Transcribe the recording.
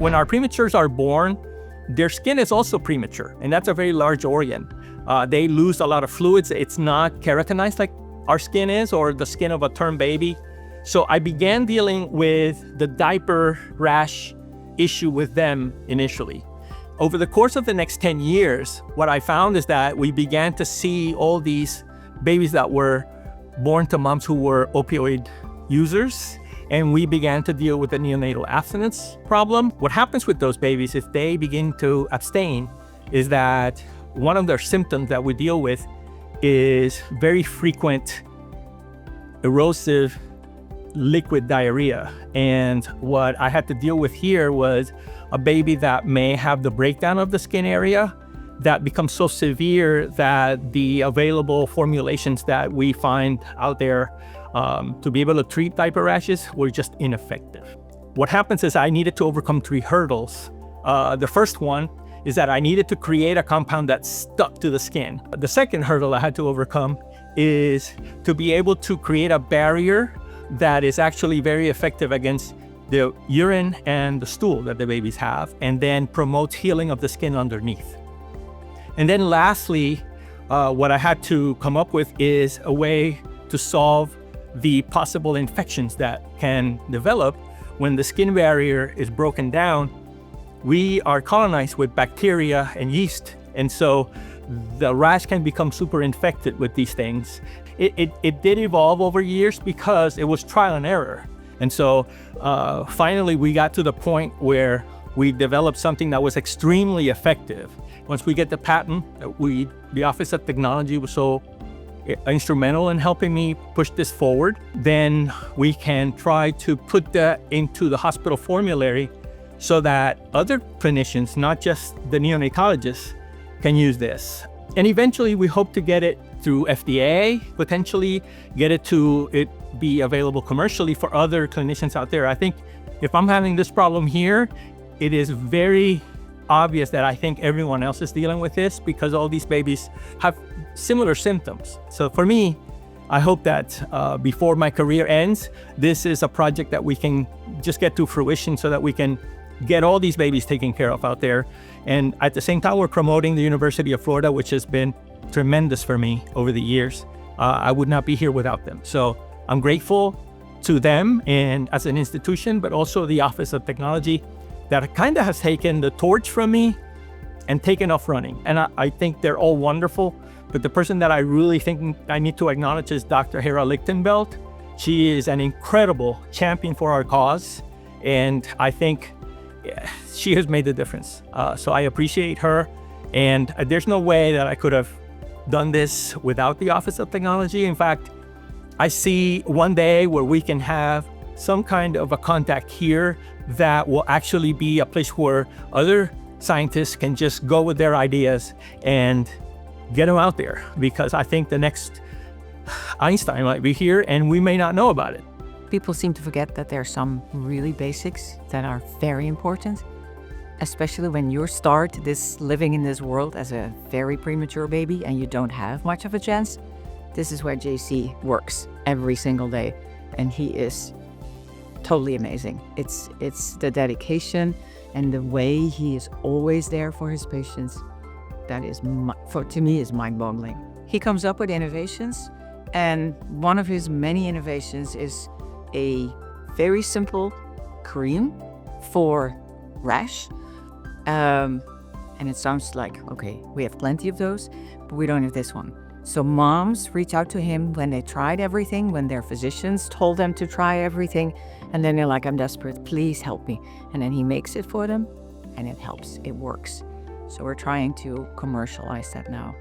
when our prematures are born, their skin is also premature, and that's a very large organ. They lose a lot of fluids. It's not keratinized like our skin is, or the skin of a term baby. So I began dealing with the diaper rash issue with them initially. Over the course of the next 10 years, what I found is that we began to see all these babies that were born to moms who were opioid users, and we began to deal with the neonatal abstinence problem. What happens with those babies if they begin to abstain is that one of their symptoms that we deal with is very frequent erosive liquid diarrhea. And what I had to deal with here was a baby that may have the breakdown of the skin area that becomes so severe that the available formulations that we find out there to be able to treat diaper rashes were just ineffective. What happens is I needed to overcome 3 hurdles. The first one is that I needed to create a compound that stuck to the skin. The second hurdle I had to overcome is to be able to create a barrier that is actually very effective against the urine and the stool that the babies have, and then promotes healing of the skin underneath. And then lastly, what I had to come up with is a way to solve the possible infections that can develop when the skin barrier is broken down. We are colonized with bacteria and yeast, and so the rash can become super infected with these things. It did evolve over years because it was trial and error. And so finally we got to the point where we developed something that was extremely effective. Once we get the patent, the Office of Technology was so instrumental in helping me push this forward, then we can try to put that into the hospital formulary so that other clinicians, not just the neonatologists, can use this. And eventually we hope to get it through FDA, potentially get it to be available commercially for other clinicians out there. I think if I'm having this problem here, it is very obvious that I think everyone else is dealing with this because all these babies have similar symptoms. So for me, I hope that before my career ends, this is a project that we can just get to fruition so that we can get all these babies taken care of out there. And at the same time, we're promoting the University of Florida, which has been tremendous for me over the years. I would not be here without them. So I'm grateful to them and as an institution, but also the Office of Technology that kind of has taken the torch from me and taken off running. And I think they're all wonderful, but the person that I really think I need to acknowledge is Dr. Hera Lichtenbelt. She is an incredible champion for our cause, and I think she has made the difference. So I appreciate her, and there's no way that I could have done this without the Office of Technology. In fact, I see one day where we can have some kind of a contact here that will actually be a place where other scientists can just go with their ideas and get them out there, because I think the next Einstein might be here and we may not know about it. People seem to forget that there are some really basics that are very important, especially when you start living in this world as a very premature baby and you don't have much of a chance. This is where JC works every single day, and he is totally amazing. It's the dedication and the way he is always there for his patients that is, to me, is mind-boggling. He comes up with innovations, and one of his many innovations is a very simple cream for rash. And it sounds like, okay, we have plenty of those, but we don't have this one. So moms reach out to him when they tried everything, when their physicians told them to try everything, and then they're like, I'm desperate, please help me. And then he makes it for them, and it helps, it works. So we're trying to commercialize that now.